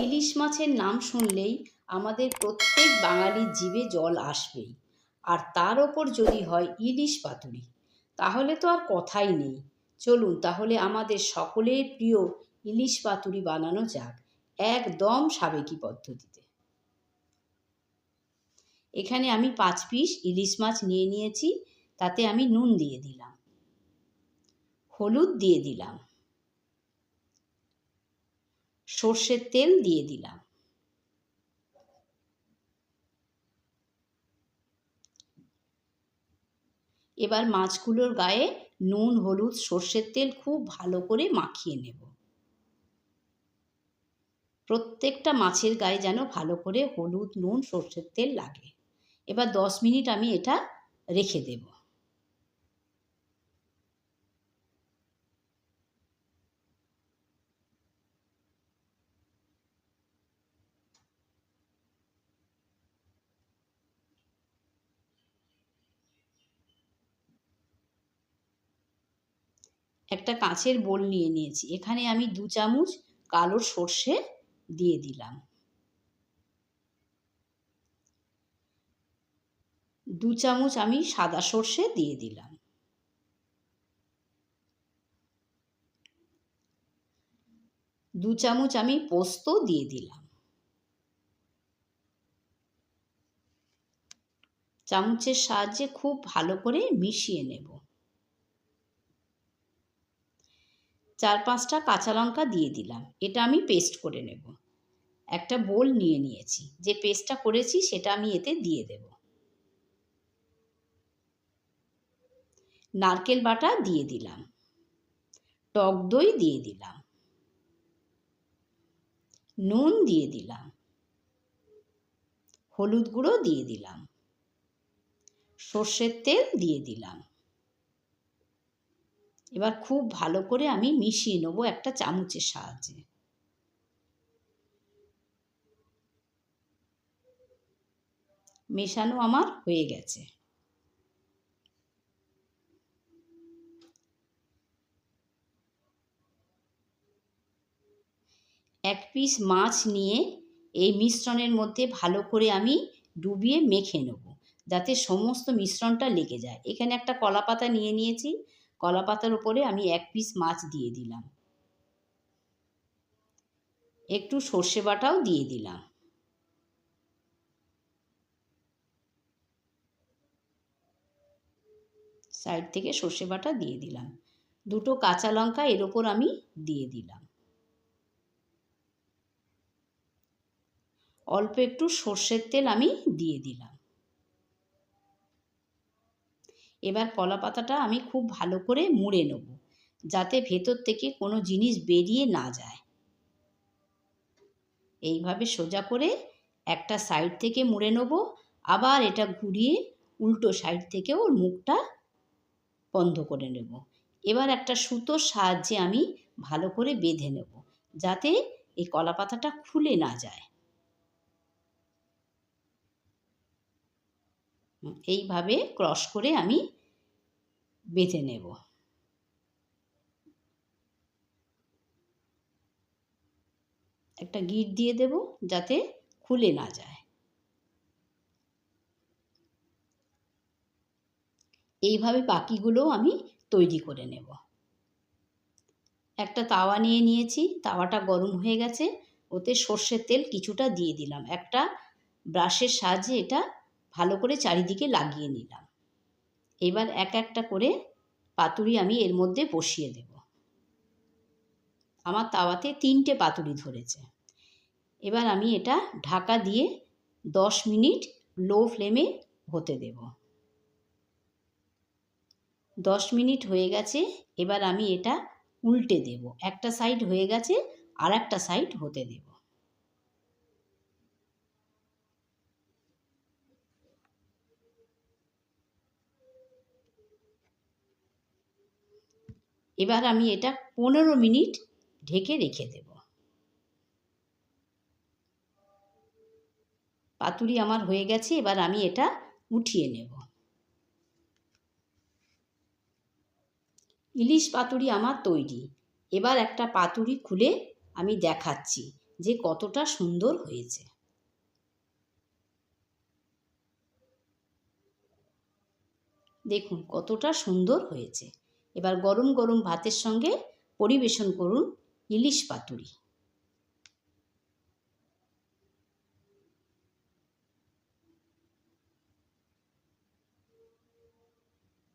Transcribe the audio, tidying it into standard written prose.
ইলিশ মাছের নাম শুনলেই আমাদের প্রত্যেক বাঙালির জিভে জল আসবেই। আর তার ওপর যদি হয় ইলিশ পাতুরি, তাহলে তো আর কথাই নেই। চলুন তাহলে আমাদের সকলের প্রিয় ইলিশ পাতুরি বানানো যাক, একদম সাবেকি পদ্ধতিতে। এখানে আমি 5 পিস ইলিশ মাছ নিয়ে নিয়েছি। তাতে আমি নুন দিয়ে দিলাম, হলুদ দিয়ে দিলাম, সর্ষের তেল দিয়ে দিলাম। এবার মাছগুলোর গায়ে নুন, হলুদ, সর্ষের তেল খুব ভালো করে মাখিয়ে নেব। প্রত্যেকটা মাছের গায়ে যেন ভালো করে হলুদ, নুন, সর্ষের তেল লাগে। এবার 10 মিনিট আমি এটা রেখে দেব। একটা কাঁচের বোল নিয়ে নিয়েছি। এখানে আমি 2 চামচ কালো সর্ষে দিয়ে দিলাম, 2 চামচ আমি সাদা সর্ষে দিয়ে দিলাম, 2 চামচ আমি পোস্ত দিয়ে দিলাম। চামচের সাহায্যে খুব ভালো করে মিশিয়ে নেব। 4-5টা কাঁচা লঙ্কা দিয়ে দিলাম। এটা আমি পেস্ট করে নেব। একটা বোল নিয়ে নিয়েছি। যে পেস্টটা করেছি সেটা আমি এতে দিয়ে দেব। নারকেল বাটা দিয়ে দিলাম, টক দই দিয়ে দিলাম, নুন দিয়ে দিলাম, হলুদ গুঁড়ো দিয়ে দিলাম, সর্ষের তেল দিয়ে দিলাম। এবার খুব ভালো করে আমি মিশিয়ে নেব একটা চামচের সাহায্যে। মেশানো আমার হয়ে গেছে। এক পিস মাছ নিয়ে এই মিশ্রণের মধ্যে ভালো করে আমি ডুবিয়ে মেখে নেব, যাতে সমস্ত মিশ্রণটা লেগে যায়। এখানে একটা কলা পাতা নিয়ে নিয়েছি। কলা পাতার উপরে আমি 1 পিস মাছ দিয়ে দিলাম। একটু সর্ষে বাটাও দিয়ে দিলাম। সাইড থেকে সর্ষে বাটা দিয়ে দিলাম। 2টো কাঁচা লঙ্কা এর ওপর আমি দিয়ে দিলাম। অল্প একটু সর্ষের তেল আমি দিয়ে দিলাম। এবার কলা পাতাটা আমি খুব ভালো করে মুড়ে নেব, যাতে ভেতর থেকে কোনো জিনিস বেরিয়ে না যায়। এইভাবে সোজা করে একটা সাইড থেকে মুড়ে নেব, আবার এটা ঘুরিয়ে উল্টো সাইড থেকে ওর মুখটা বন্ধ করে নেব। এবার একটা সুতোর সাহায্যে আমি ভালো করে বেঁধে নেব, যাতে এই কলা পাতাটা খুলে না যায়। এইভাবে ক্রস করে আমি বেঁধে নেব। একটা গিঁট দিয়ে দেব, যাতে খুলে না যায়। এইভাবে বাকিগুলোও আমি তৈরি করে নেব। একটা তাওয়া নিয়ে নিয়েছি। তাওয়াটা গরম হয়ে গেছে। ওতে সর্ষের তেল কিছুটা দিয়ে দিলাম। একটা ব্রাশের সাহায্যে এটা ভালো করে চারিদিকে লাগিয়ে নিলাম। এবার এক একটা করে পাতুরি আমি এর মধ্যে বসিয়ে দেব। আমার তাওয়াতে 3টে পাতুরি ধরেছে। এবার আমি এটা ঢাকা দিয়ে 10 মিনিট লো ফ্লেমে হতে দেব। 10 মিনিট হয়ে গেছে। এবার আমি এটা উল্টে দেব। একটা সাইড হয়ে গেছে, আর একটা সাইড হতে দেব। এবার আমি এটা 15 মিনিট ঢেকে রেখে দেব। পাতুরি আমার হয়ে গেছে। এবার আমি এটা উঠিয়ে নেব। ইলিশ পাতুরি আমার তৈরি। এবার একটা পাতুরি খুলে আমি দেখাচ্ছি যে কতটা সুন্দর হয়েছে। দেখুন কতটা সুন্দর হয়েছে। এবার গরম গরম ভাতের সঙ্গে পরিবেশন করুন ইলিশ পাতুরি।